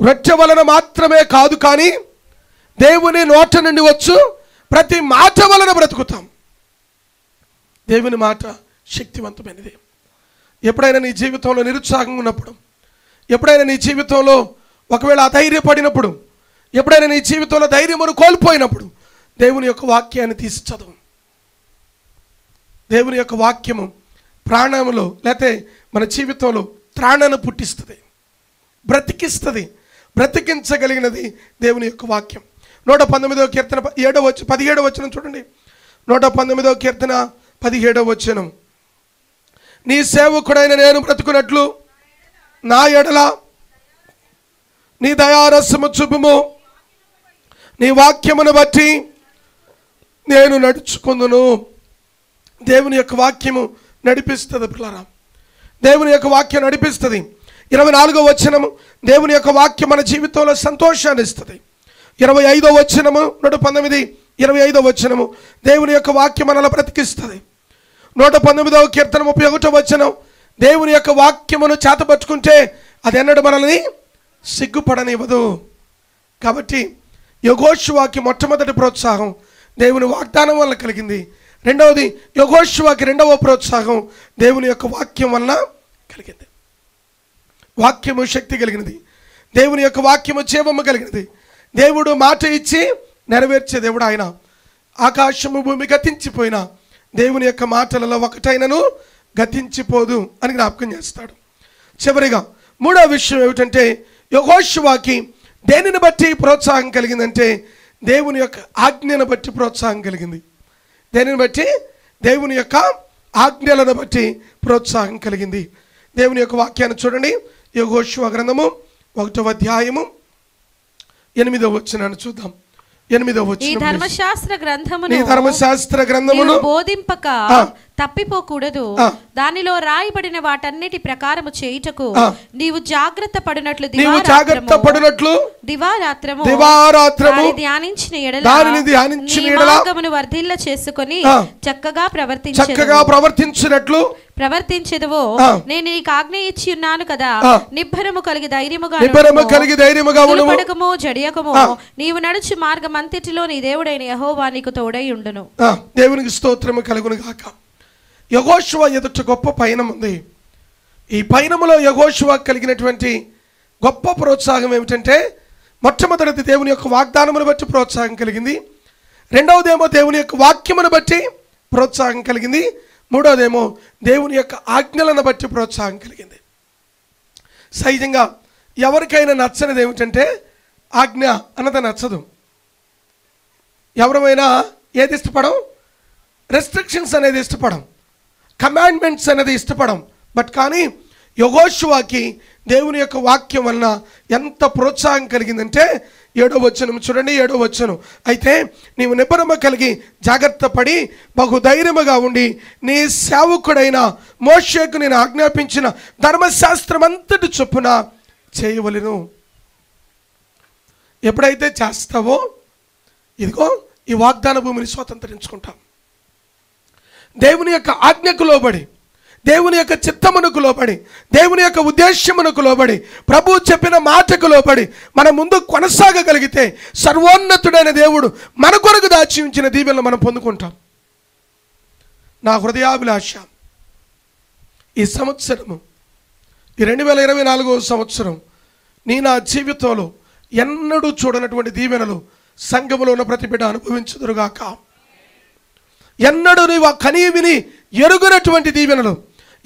రొట్టె వలన మాత్రమే కాదు కానీ దేవుని నోట నుండి వచ్చు ప్రతి మాట వలన బ్రతుకుతాం. దేవుని మాట శక్తివంతమైనది. ఎప్పుడైనా నీ జీవితంలో నిరుత్సాహంగా ఉన్నప్పుడు, ఎప్పుడైనా నీ జీవితంలో ఒకవేళ అధైర్యపడినప్పుడు, ఎప్పుడైనా నీ జీవితంలో ధైర్యమును కోల్పోయినప్పుడు దేవుని యొక్క వాక్యాన్ని తీసి చదువు. దేవుని యొక్క వాక్యము ప్రాణములో లేకపోతే మన జీవితంలో త్రాణను పుట్టిస్తుంది, బ్రతికిస్తుంది. బ్రతికించగలిగినది దేవుని యొక్క వాక్యం. 119వ కీర్తన 17వ వచనం చూడండి. 119వ కీర్తన 17వ వచనం, నీ సేవకుడైన నేను బ్రతుకున్నట్లు నా ఎడల నీ దయారసము చూపుము, నీ వాక్యమును బట్టి నేను నడుచుకుందును. దేవుని యొక్క వాక్యము నడిపిస్తుంది పిల్లరా. దేవుని యొక్క వాక్యం నడిపిస్తుంది. 24వ వచనము, దేవుని యొక్క వాక్యం మన జీవితంలో సంతోషాన్ని ఇస్తుంది. 25వ వచనము 119:25వ వచనము, దేవుని యొక్క వాక్యం మనల్ని బ్రతికిస్తుంది. 119వ కీర్తన 31వ వచనం, దేవుని యొక్క వాక్యమును చేతపట్టుకుంటే అది ఎన్నడూ మనల్ని సిగ్గుపడనివ్వదు. కాబట్టి యెహోషువకి మొట్టమొదటి ప్రోత్సాహం దేవుని వాగ్దానం వల్ల కలిగింది. రెండవది యెహోషువకి రెండవ ప్రోత్సాహం దేవుని యొక్క వాక్యం వలన కలిగింది. వాక్యము శక్తి కలిగినది. దేవుని యొక్క వాక్యము జీవము కలిగినది. దేవుడు మాట ఇచ్చి నెరవేర్చే దేవుడు ఆయన. ఆకాశము భూమి గతించిపోయినా దేవుని యొక్క మాటలలో ఒకటైనను గతించిపోదు అని జ్ఞాపకం చేస్తాడు. చివరిగా 3వ విషయం ఏమిటంటే యెహోషువకి దేనిని బట్టి ప్రోత్సాహం కలిగిందంటే దేవుని యొక్క ఆజ్ఞను బట్టి ప్రోత్సాహం కలిగింది. దేనిని బట్టి? దేవుని యొక్క ఆజ్ఞలను బట్టి ప్రోత్సాహం కలిగింది. దేవుని యొక్క వాక్యాన్ని చూడండి. యెహోషువ గ్రంథము 1వ అధ్యాయము 8వ వచనాన్ని చూద్దాం. 8వ వచనం, నీ ధర్మశాస్త్ర గ్రంథమును బోధింపక తప్పిపోకూడదు, దానిలో రాయబడిన వాటన్నిటి ప్రకారము చేయుటకు నీవు జాగ్రత్త పడినట్లు దివారాత్రము ధ్యానించిన ఎడల వర్ధిల్ల చేసుకొని చక్కగా ప్రవర్తించెదవో నేను నీకు ఆజ్ఞ ఇచ్చి ఉన్నాను కదా. నిబ్బరము కలిగి ధైర్యముగా నిలబడకము జడియకము, నీవు నడుచు మార్గం అంతటిలో నీ దేవుడైన యెహోవా నీకు తోడై ఉండును. దేవునికి స్తోత్రము కలుగును గాక. యెహోషువ ఎదుట గొప్ప పయనం ఉంది. ఈ పయనములో యెహోషువ కలిగినటువంటి గొప్ప ప్రోత్సాహం ఏమిటంటే, మొట్టమొదటిది దేవుని యొక్క వాగ్దానమును బట్టి ప్రోత్సాహం కలిగింది, రెండవదేమో దేవుని యొక్క వాక్యమును బట్టి ప్రోత్సాహం కలిగింది, మూడవదేమో దేవుని యొక్క ఆజ్ఞలను బట్టి ప్రోత్సాహం కలిగింది. సహజంగా ఎవరికైనా నచ్చనిది ఏమిటంటే ఆజ్ఞ అన్నది నచ్చదు. ఎవరైనా ఏది ఇష్టపడం? రెస్ట్రిక్షన్స్ అనేది ఇష్టపడం, కమాండ్మెంట్స్ అనేది ఇష్టపడం. బట్ కానీ యెహోషువకి దేవుని యొక్క వాక్యం వలన ఎంత ప్రోత్సాహం కలిగిందంటే, 7వ వచనం చూడండి, 7వ వచనం. అయితే నీవు నిబ్బరము కలిగి జాగ్రత్త పడి బహుధైర్యముగా ఉండి నీ సేవకుడైన మోషేకు నేను ఆజ్ఞాపించిన ధర్మశాస్త్రం అంతటి చొప్పున చేయవలెను. ఎప్పుడైతే చేస్తావో ఇదిగో ఈ వాగ్దాన భూమిని స్వతంత్రించుకుంటాం. దేవుని యొక్క ఆజ్ఞకు లోబడి, దేవుని యొక్క చిత్తమునకు లోబడి, దేవుని యొక్క ఉద్దేశ్యమునకు లోబడి, ప్రభు చెప్పిన మాటకు లోబడి మన ముందు కొనసాగగలిగితే సర్వోన్నతుడైన దేవుడు మన కొరకు దాచి ఉంచిన దీవెనలు మనం పొందుకుంటాం. నా హృదయాభిలాష ఈ సంవత్సరము, ఈ 2024వ సంవత్సరం నా జీవితంలో ఎన్నడూ చూడనటువంటి దీవెనలు సంఘములో ఉన్న ప్రతి బిడ్డ అనుభవించుదురుగాక. ఎన్నడూ నీవు కనీవిని ఎరుగనటువంటి దీవెనలు,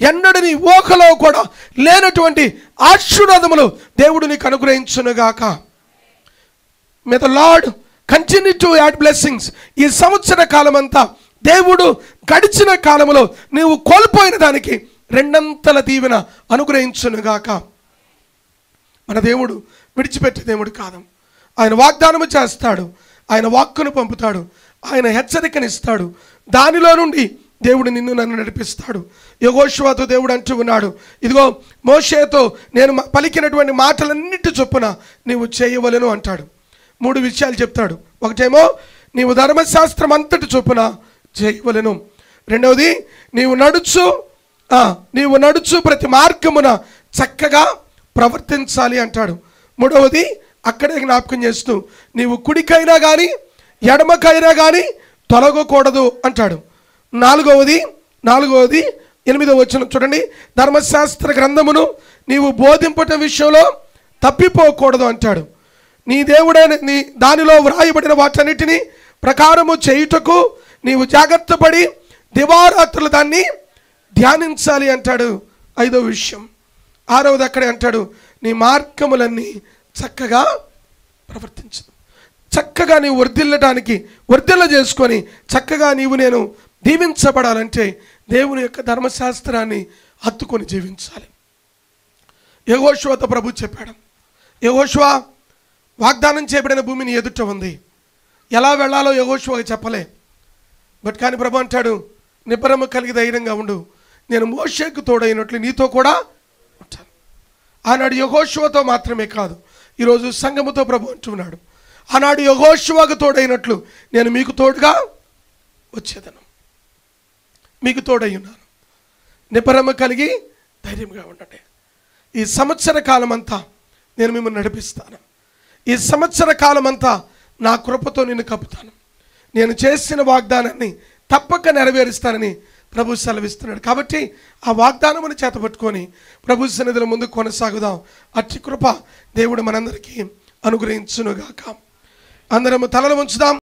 ఎన్నడూ నీ ఊహలో కూడా లేనటువంటి ఆశీర్వాదములు దేవుడు నీకు అనుగ్రహించునుగాక. May the Lord continue to add blessings. ఈ సంవత్సర కాలమంతా దేవుడు గడిచిన కాలములో నీవు కోల్పోయిన దానికి 2 దీవెన అనుగ్రహించునుగాక. మన దేవుడు విడిచిపెట్టే దేవుడు కాదు. ఆయన వాగ్దానము చేస్తాడు, ఆయన వాక్కును పంపుతాడు, ఆయన హెచ్చరికనిస్తాడు. దానిలో నుండి దేవుడు నిన్ను నన్ను నడిపిస్తాడు. యెహోషువతో దేవుడు అంటూ ఉన్నాడు, ఇదిగో మోషేతో నేను పలికినటువంటి మాటలన్నిటి చొప్పున నీవు చేయవలెను అంటాడు. 3 విషయాలు చెప్తాడు. ఒకటేమో నీవు ధర్మశాస్త్రం అంతటి చొప్పున చేయవలెను. రెండవది నీవు నడుచు ప్రతి మార్గమున చక్కగా ప్రవర్తించాలి అంటాడు. మూడవది అక్కడే జ్ఞాపకం చేస్తూ నీవు కుడికైనా కానీ ఎడమకైనా కానీ తొలగకూడదు అంటాడు. నాలుగవది 8వ వచనం చూడండి, ధర్మశాస్త్ర గ్రంథమును నీవు బోధింపట విషయంలో తప్పిపోకూడదు అంటాడు. నీ దేవుడైన నీ దానిలో వ్రాయబడిన వాటన్నిటిని ప్రకారము చేయుటకు నీవు జాగ్రత్త పడి దివారాత్రులు దాన్ని ధ్యానించాలి అంటాడు. 5వ విషయం. 6వది అక్కడే అంటాడు, నీ మార్గములన్నీ చక్కగా ప్రవర్తించు. చక్కగా నీవు వర్ధిల్ల చేసుకొని చక్కగా నేను దీవించబడాలంటే దేవుని యొక్క ధర్మశాస్త్రాన్ని హత్తుకొని జీవించాలి. యెహోషువతో ప్రభు చెప్పాడు, యెహోషువ వాగ్దానం చేయబడిన భూమిని ఎదుట ఉంది, ఎలా వెళ్ళాలో యెహోషువకి చెప్పలే. బట్ కానీ ప్రభు అంటాడు, నిబ్బరము కలిగి ధైర్యంగా ఉండు, నేను మోషేకు తోడైనట్లు నీతో కూడా ఉంటాను. ఆనాడు యెహోషువతో మాత్రమే కాదు, ఈరోజు సంఘముతో ప్రభు అంటున్నాడు, ఆనాడు యెహోషువకు తోడైనట్లు నేను మీకు తోడుగా వచ్చేదను, మీకు తోడై ఉన్నాను. నిబ్బరము కలిగి ధైర్యంగా ఉండండి. ఈ సంవత్సర కాలం అంతా నేను మిమ్మల్ని నడిపిస్తాను. ఈ సంవత్సర కాలం అంతా నా కృపతో నిన్ను కప్పుతాను. నేను చేసిన వాగ్దానాన్ని తప్పక నెరవేరుస్తానని ప్రభు సెలవిస్తున్నాడు. కాబట్టి ఆ వాగ్దానమును చేతపట్టుకొని ప్రభు సన్నిధిలో ముందు కొనసాగుదాం. అట్టి కృప దేవుడు మనందరికీ అనుగ్రహించునుగాక. అందరము తలలు ఉంచుదాం.